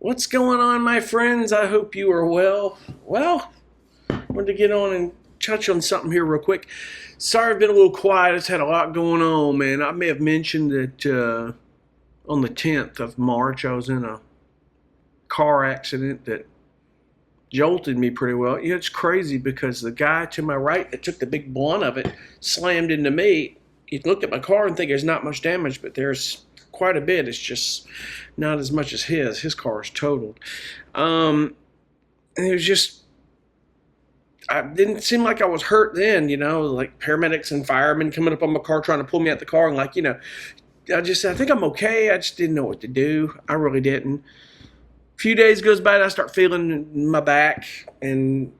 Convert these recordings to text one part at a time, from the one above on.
What's going on, my friends? I hope you are well. Well, I wanted to get on and touch on something here real quick. Sorry I've been a little quiet. It's had a lot going on, man. I may have mentioned that on the 10th of March, I was in a car accident that jolted me pretty well. Yeah, it's crazy because the guy to my right that took the big blunt of it slammed into me. You look at my car and think there's not much damage, but there's quite a bit. It's just not as much as his. His car is totaled. And it was just, I didn't seem like I was hurt then, like paramedics and firemen coming up on my car trying to pull me out the car. And I just said, I think I'm okay. I just didn't know what to do. I really didn't. A few days goes by and I start feeling my back and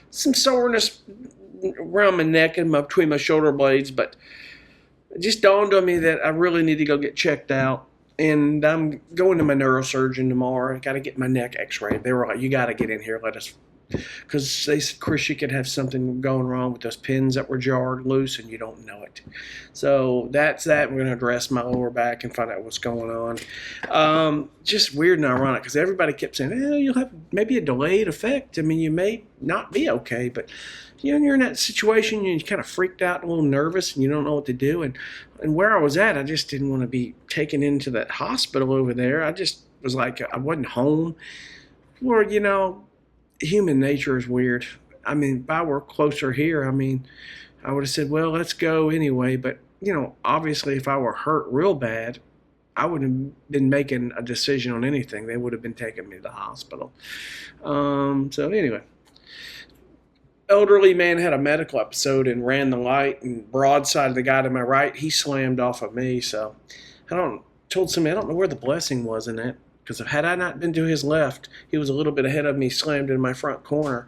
some soreness around my neck and between my shoulder blades, but it just dawned on me that I really need to go get checked out. And I'm going to my neurosurgeon tomorrow. I got to get my neck x-rayed. They were like, you got to get in here. Because they said, Chris, you could have something going wrong with those pins that were jarred loose and you don't know it. So that's that. We're going to address my lower back and find out what's going on. Just weird and ironic because everybody kept saying, you'll have maybe a delayed effect. I mean, you may not be okay, but you're in that situation, you're kind of freaked out, a little nervous, and you don't know what to do. And where I was at, I just didn't want to be taken into that hospital over there. I just was like, I wasn't home. Or, human nature is weird. I mean, if I were closer here, I would have said, well, let's go anyway. But, obviously if I were hurt real bad, I wouldn't have been making a decision on anything. They would have been taking me to the hospital. So anyway, elderly man had a medical episode and ran the light and broadside the guy to my right. He slammed off of me. So told somebody, I don't know where the blessing was in that. Because had I not been to his left, he was a little bit ahead of me, slammed in my front corner.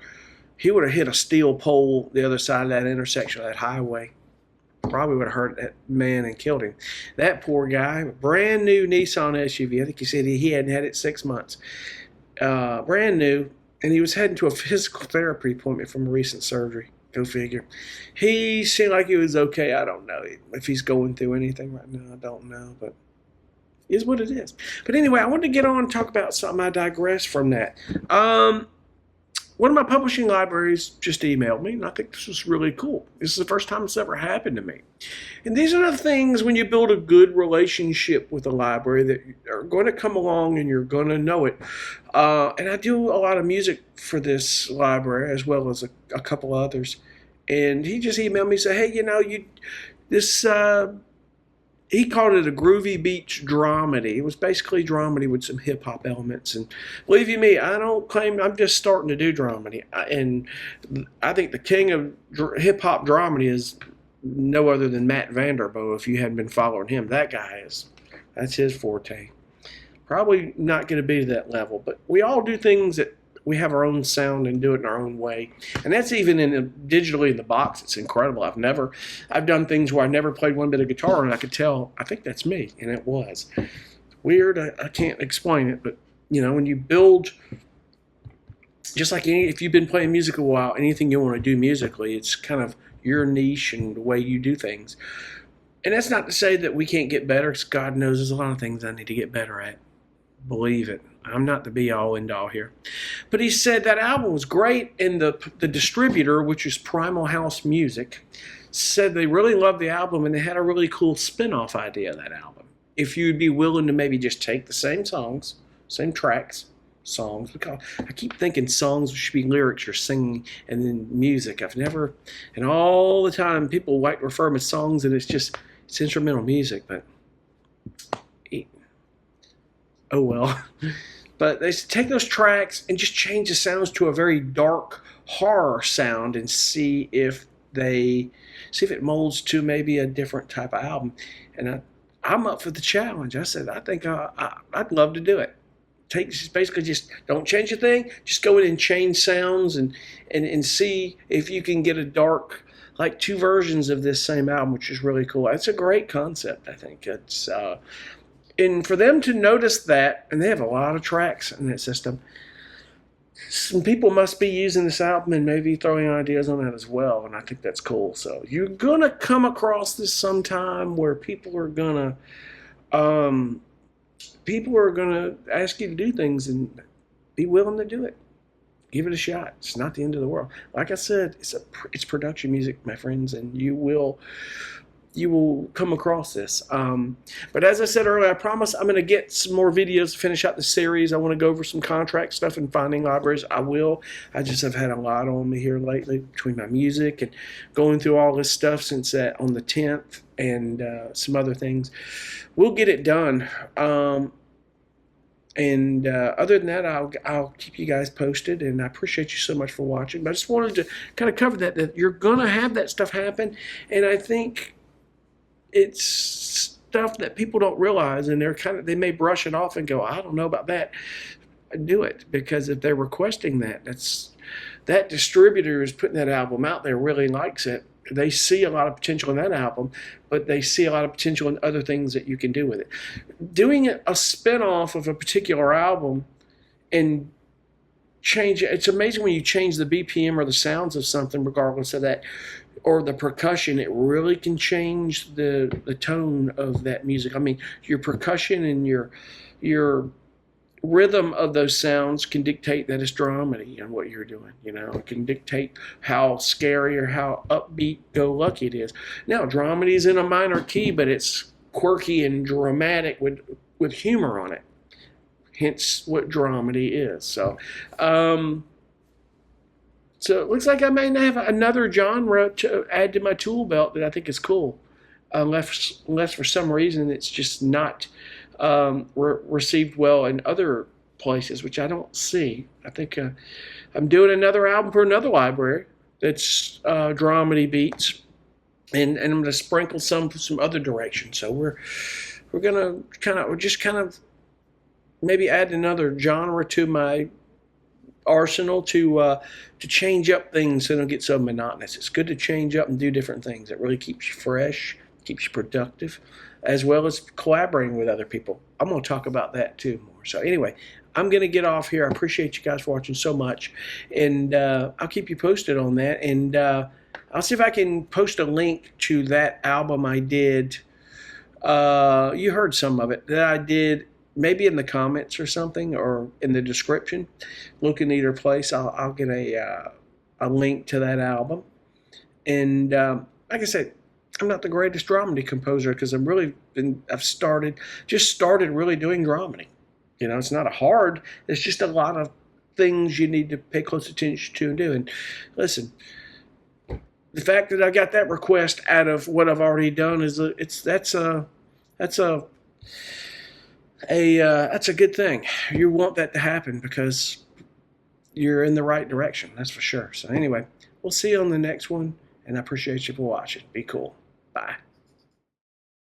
He would have hit a steel pole the other side of that intersection of that highway. Probably would have hurt that man and killed him. That poor guy, brand new Nissan SUV. I think he said he hadn't had it 6 months. Brand new. And he was heading to a physical therapy appointment from a recent surgery. Go figure. He seemed like he was okay. I don't know if he's going through anything right now. I don't know, but is what it is. But anyway, I wanted to get on and talk about something. I digress from that. One of my publishing libraries just emailed me, and I think this was really cool. This is the first time it's ever happened to me. And these are the things when you build a good relationship with a library that are going to come along and you're going to know it. And I do a lot of music for this library as well as a couple others. And he just emailed me and said, hey, this he called it a groovy beach dramedy. It was basically dramedy with some hip hop elements. And believe you me, I don't claim I'm just starting to do dramedy. And I think the king of hip hop dramedy is no other than Matt Vanderbo. If you hadn't been following him, that's his forte. Probably not going to be to that level, but we all do things that we have our own sound and do it in our own way. And that's even digitally in the box. It's incredible. I've done things where I never played one bit of guitar and I could tell, I think that's me. And it was. Weird. I can't explain it. But, when you build, just like if you've been playing music a while, anything you want to do musically, it's kind of your niche and the way you do things. And that's not to say that we can't get better, because God knows there's a lot of things I need to get better at. Believe it. I'm not the be-all, end-all here. But he said that album was great, and the distributor, which is Primal House Music, said they really loved the album, and they had a really cool spin-off idea of that album. If you'd be willing to maybe just take the same songs, same tracks, songs, because I keep thinking songs should be lyrics you're singing and then music. And all the time people like refer to songs, and it's instrumental music, but oh well. But they take those tracks and just change the sounds to a very dark horror sound and see if it molds to maybe a different type of album. And I'm up for the challenge. I said, I think I'd love to do it. Basically just don't change a thing. Just go in and change sounds and see if you can get a dark, like two versions of this same album, which is really cool. It's a great concept, I think. It's and for them to notice that, and they have a lot of tracks in that system, some people must be using this album and maybe throwing ideas on that as well, and I think that's cool. So you're going to come across this sometime where people are going to people are going to ask you to do things, and be willing to do it. Give it a shot. It's not the end of the world. Like I said, it's production music, my friends, and you will come across this. But as I said earlier, I promise I'm going to get some more videos to finish out the series. I want to go over some contract stuff and finding libraries. I will. I just have had a lot on me here lately between my music and going through all this stuff since on the 10th and some other things. We'll get it done. And other than that, I'll keep you guys posted, and I appreciate you so much for watching. But I just wanted to kind of cover that you're going to have that stuff happen, and I think it's stuff that people don't realize, and they may brush it off and go, I don't know about that. Do it, because if they're requesting that distributor is putting that album out there, really likes it. They see a lot of potential in that album, but they see a lot of potential in other things that you can do with it. Doing a spin-off of a particular album and change it, it's amazing when you change the BPM or the sounds of something, regardless of that, or the percussion, it really can change the tone of that music. I mean, your percussion and your rhythm of those sounds can dictate that it's dramedy and what you're doing. It can dictate how scary or how upbeat go lucky it is. Now, dramedy is in a minor key, but it's quirky and dramatic with humor on it. Hence what dramedy is. So it looks like I may have another genre to add to my tool belt that I think is cool, unless for some reason it's just not received well in other places, which I don't see. I think I'm doing another album for another library that's dramedy beats, and I'm going to sprinkle some other direction. So we're going to kind of maybe add another genre to my arsenal to change up things so they don't get so monotonous. It's good to change up and do different things. It really keeps you fresh, keeps you productive, as well as collaborating with other people. I'm going to talk about that too more. So anyway, I'm going to get off here. I appreciate you guys for watching so much, and I'll keep you posted on that, and I'll see if I can post a link to that album I did. You heard some of it that I did, maybe in the comments or something, or in the description. Look in either place. I'll get a link to that album. And like I said, I'm not the greatest dramedy composer, because I've started really doing dramedy. It's not hard. It's just a lot of things you need to pay close attention to and do. And listen, the fact that I got that request out of what I've already done that's a good thing. You want that to happen because you're in the right direction. That's for sure. So anyway, we'll see you on the next one, and I appreciate you for watching. Be cool. Bye.